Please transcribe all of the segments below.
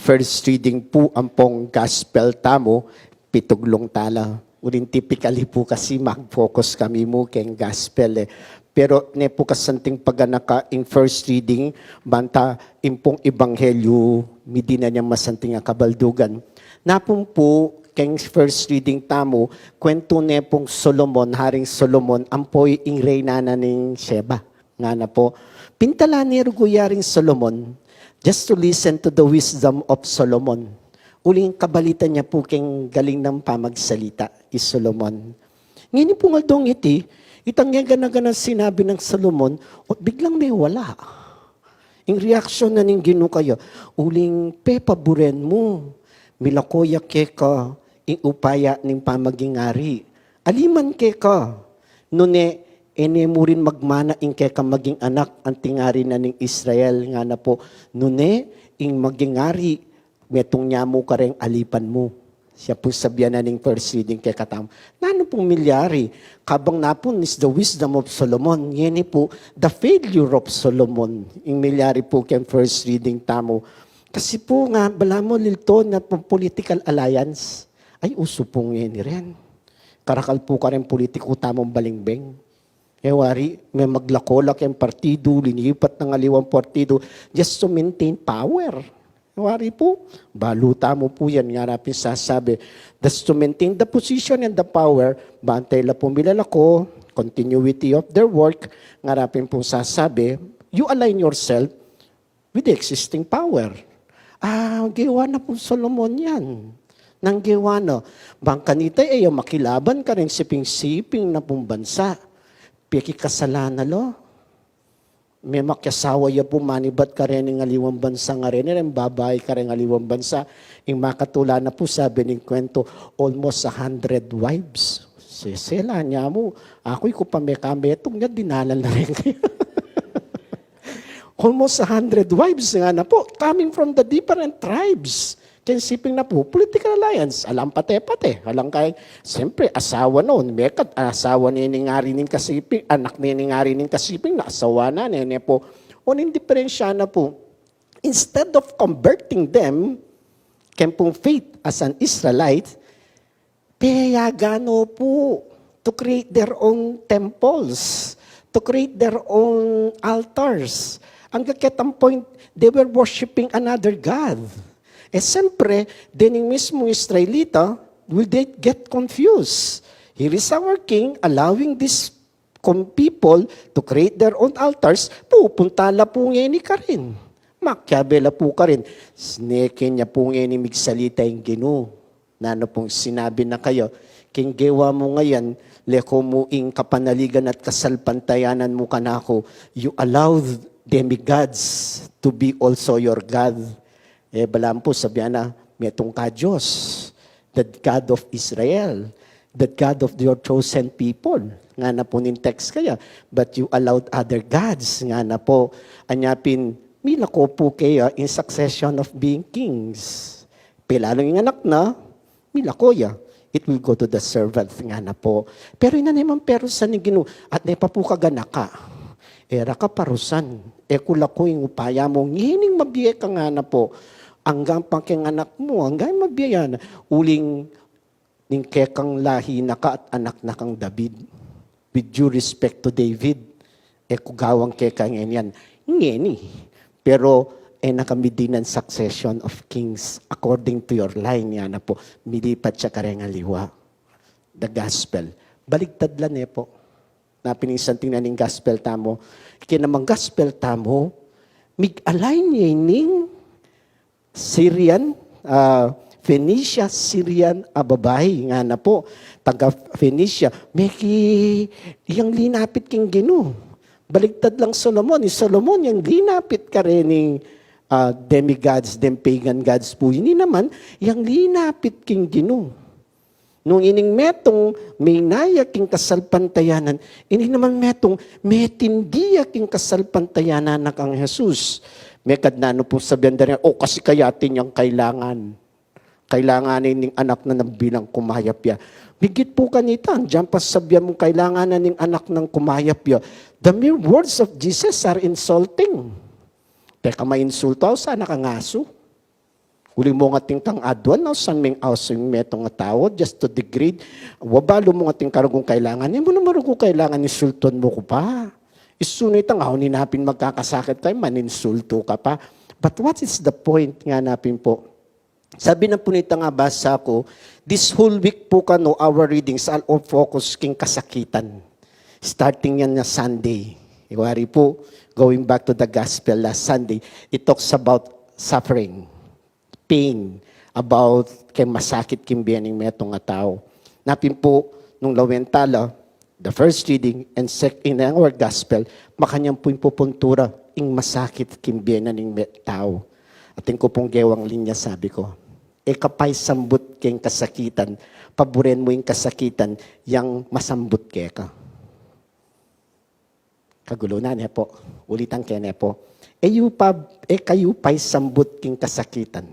first reading po ang pong gospel tamo, pituglong tala. Uling typically po kasi mag-focus kami mo keng gospel eh. Pero ne po kasanting paganaka in first reading, banta impong ebanghelyo, midi na niya masanting kabaldugan. Napong po, keng first reading tamo, kwento ne pong Solomon, Haring Solomon, ampoy ing reyna na ning Sheba. Nga na po, pintala ni Ruguyaring Solomon, just to listen to the wisdom of Solomon. Uling kabalitan niya po keng galing ng pamagsalita is Solomon. Ngayon po nga dong iti, itang nga gana-gana sinabi ng Solomon, o biglang may wala. Yung reaksyon na ning gino kayo, uling pepaburen mo, milakoya ke ka, ing upaya ning pamagingari. Aliman ke ka, nune, ene mo rin magmana ing kaya maging anak ang tingari na ning Israel nga na po. Nune, ing maging ari, metong niya mo ka rin alipan mo. Siya po sabihan na ning first reading kay katam. Nano pong milyari? Kabang napon is the wisdom of Solomon. Yan po, the failure of Solomon. Ing milyari po kay first reading tamo. Kasi po nga, bala mo lilto na political alliance, ay uso pong yan rin. Karakal po ka rin politiko tamong balingbeng. Wari, may maglakolak yung partido, linipat ng aliwang partido just to maintain power. Wari po, baluta mo po yan, nga rapin sasabi. That's to maintain the position and the power, bantay la po milalako, continuity of their work, nga rapin po sasabi, you align yourself with the existing power. Gawa na po Solomon yan. Nang gawa na, bang kanita makilaban ka rin siping-siping na pong bansa. Piki kasalanan lo. May makyasawa ya po manibat ka rin ng aliwang bansa nga rin. Yung babae ka rin ng aliwang bansa. Yung makatula na po sabi ng kwento, almost 100 wives. Sila niya mo. Ako'y ko pa may kametong niya, dinalan na rin kayo. Almost 100 wives nga na po. Coming from the different tribes. Kaya siping na po, political alliance, alam pate-pate. Alam kay, siyempre, asawa noon. Mekat, asawa ni ngari ning kasiping, anak ni ngari ning kasiping, naasawa na niya po. Unin diferensya na po, instead of converting them, kempong faith as an Israelite, payagano po to create their own temples, to create their own altars. Ang kaketang point, they were worshiping another God. Siyempre, din yung mismo Israelita, will they get confused? Here is our king allowing these people to create their own altars, pupunta la po ngayon ka rin. Makyabela po ka rin. Sneke niya po ngayon migsalita yung gino. Nano pong sinabi na kayo, king gewa mo ngayon, leko mo ing kapanaligan at kasalpantayanan mo kanako, you allow demigods to be also your God. Balam po sabihan na, metong ka Diyos, the God of Israel, the God of your chosen people. Nga na po nin text kaya, but you allowed other gods. Nga na po, anyapin, milako po kaya in succession of being kings. Pilalo yung anak na, milako ya. It will go to the servant. Nga na po. Pero ina naman pero sa nigino, at nepa po kagana ka. Era ka parusan. Kula ko yung upaya mo, ngining mabiye ka nga na po. Hanggang pangking anak mo, hanggang mabiyan, uling ning kekang lahi na ka at anak na kang David. With due respect to David, kugawang kekang yan. Ngeni. Pero, nakamidinan succession of kings according to your line yan na po. Milipat siya kareng aliwa. The gospel. Baligtad lang po. Napinisan tingnan ng gospel tamo. Kinamang gospel tamo, mig-align ning Syrian, Phoenicia, Syrian, babae nga na po, taga Phoenicia, yung linapit king gino. Baligtad lang Solomon. Solomon, yung linapit ka rin ng demigods, pagan gods po. Hindi naman, yung linapit king gino. Nung ining metong may nayak king kasalpantayanan, ini naman metong metindiya king kasalpantayanan na kang Jesus. May kadnano po sabihan na rin, kasi kayatin yung kailangan. Kailanganin ng anak na bilang kumayap ya. Bigit po kanita, diyan pa sabihan mo kailanganan ng anak ng kumayap ya. The mere words of Jesus are insulting. Teka, may insulto, sana kang aso. Uli mo nga ting kang adwan, no, san ming ausing metong nga tao, just to degrade, wabalo mo nga ting karugong kailangan, yan mo na marugong kailangan, insulton mo ko pa. Isunit ang ako ninapin magkakasakit tayo, maninsulto ka pa. But what is the point nga napin po? Sabi ng punita nga basa ko, this whole week po kano, our readings, all focus king kasakitan. Starting yan na Sunday. Iwari po, going back to the gospel last Sunday, it talks about suffering, pain, about kay masakit kimbiyaning metong nga tao. Napin po, nung lawentala, the first reading and in our gospel, makanyang po yung pupuntura, ing masakit kimbiyaning tao. Ating ko pong gewang linya, sabi ko, kapay sambut keng kasakitan, paboren mo yung kasakitan, yang masambut ke ka. Kagulo na niya po. Ulitan kaya niya po. Kayo pa'y sambut king kasakitan.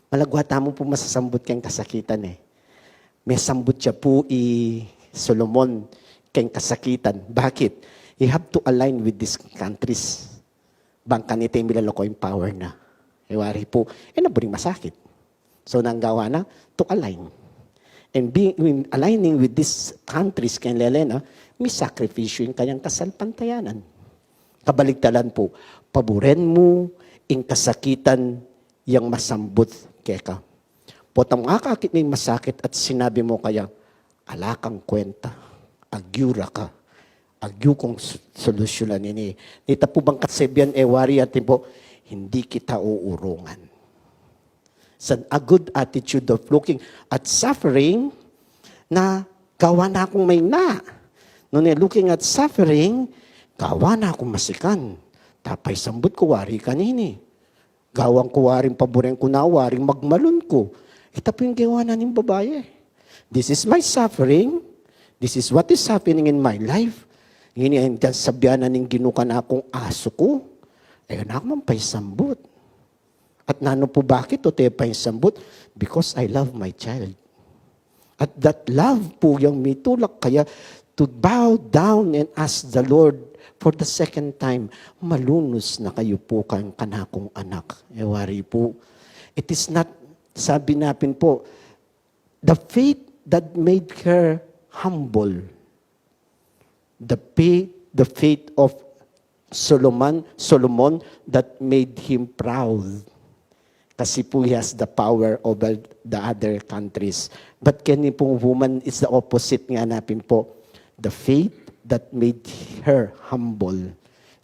Malagwata mo po masasambut king kasakitan eh. May sambut siya po Solomon king kasakitan. Bakit? You have to align with these countries. Bangka nito yung milaloko yung power na. Iwari po, naburing masakit. So, nanggawa na, to align. And aligning with these countries, kay Lelena, may sakripisyo yung kanyang kasalpantayanan. Kabaligtaran po, paboren mo, ing kasakitan, yang masambut keka. Potang akakit may masakit at sinabi mo kaya, alakang kwenta, agyura ka, agyu kong solusyonan ini. Nita po bang katsebyan wari atin po, hindi kita uurungan. So, a good attitude of looking at suffering na gawa na akong may na. Nung looking at suffering, gawa na akong masikan. Tapay sambut ko, wari kanini. Gawang ko waring paboreng ko na, waring magmalon ko. Ito po yung gawa na ng babae. This is my suffering. This is what is happening in my life. Ngayon, sabihan na ng ginuka na akong aso ko. Ayun na ako pay sambut. At nano po bakit o tayo pay sambut? Because I love my child. At that love po yung mitulak kaya to bow down and ask the Lord for the second time, malunos na kayo po kang kanakong anak. Ewari po. It is not, sabi natin po, the faith that made her humble. The faith of Solomon that made him proud. Kasi po he has the power over the other countries. But kani pong woman is the opposite nga natin po. The faith that made her humble.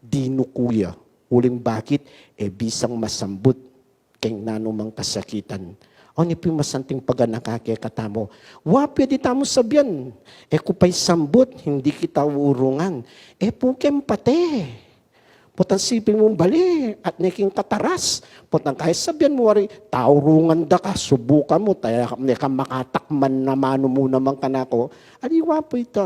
Dinukuya. Uling bakit? Bisang masambut keng nanumang kasakitan. O ni po masanting paganakakekatamo. Pwede tamo sabihan. Kupay sambut, hindi kita urungan. Pukem pate. Putan sipin mong bali at neking kataras. Putan kahit sabihan mo, taurungan da ka, subukan mo, tayo ka makatakman na mano mo naman ka na ko. Aliwa po ito.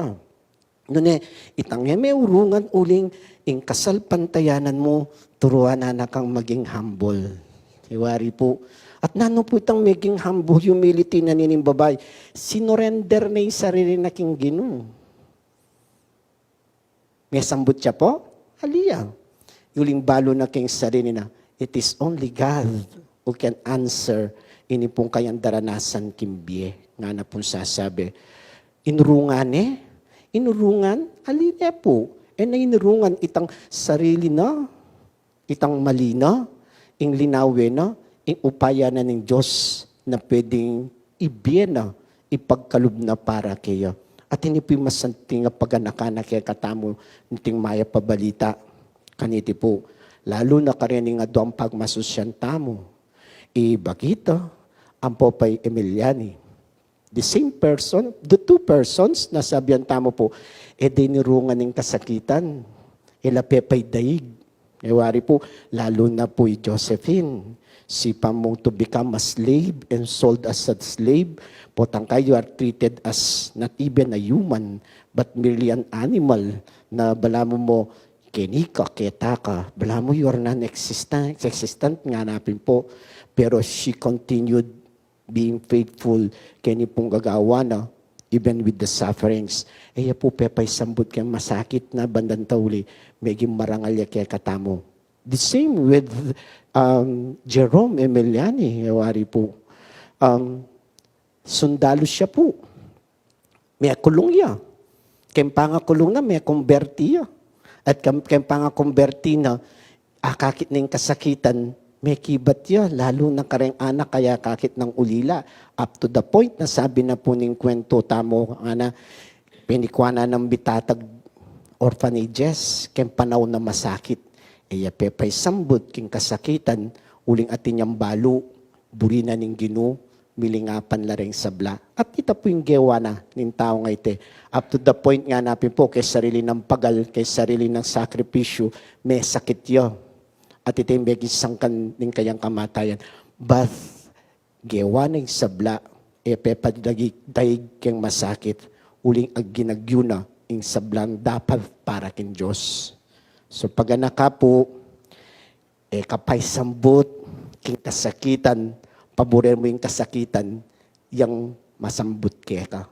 Noon itang may urungan uling, ing kasalpantayanan mo, turuan na kang maging humble. Iwari po. At nano po itang maging humble, humility na nining babay, sinurrender na yung sarili na king Ginoo. May sambut siya po? Aliya. Yuling balo na king sarili na, it is only God who can answer ini pong kayang daranasan kimbye. Nga na pong sasabi, inurungan, aliya po. Inurungan itang sarili na, itang mali na, ing linawe na, ing upaya na ng Diyos na pwedeng ibiyen na, ipagkalub na para kayo. At hindi po yung masanting paganakana kaya katamo niting maya pabalita. Kaniti po, lalo na karining nga doang pagmasusyan tamo. Bakita, ang Popay Emiliani. The same person, the two persons, nasabihan tamo po, dinirungan ng kasakitan, ilapepay daig. Ewari po, lalo na po Josephine, sipa mong to become a slave and sold as a slave, potang kayo are treated as not even a human, but merely an animal, na bala mo kinika, ketaka, bala mo you are non-existent, nga napin po, pero she continued being faithful kani pong gagawa na even with the sufferings. Po pepay sambut kaya masakit na bandang tauli, meging marangal ya kaya katamo. The same with Jerome Emiliani, wari po. Sundalo siya po. May kulong ya. Kempanga kulong na, may konverti ya. At kempanga konverti na, kakit ng kasakitan, may kibat ya, lalo na kareng anak, kaya kakit ng ulila. Up to the point na sabi na po ng kwento, tamo, ana, pinikwana ng bitatag orphanages, kem panaw na masakit. Eya pepay sambut, king kasakitan, uling atin niyang balo, burina ning ginu, milingapan la rin sabla. At ito po yung gewa na ng tao nga ite. Up to the point nga napin po, kay sarili ng pagal, kay sarili ng sakripisyo, may sakit yun. At ito yung begisangkan ng kayang kamatayan. But, gewa ng sabla, pepadagig kang masakit, uling ag ginagyuna, yung sablang dapat para kin Diyos. So pag anaka po, kapay sambut, king kasakitan, paborer mo yung kasakitan, yang masambut kaya ka.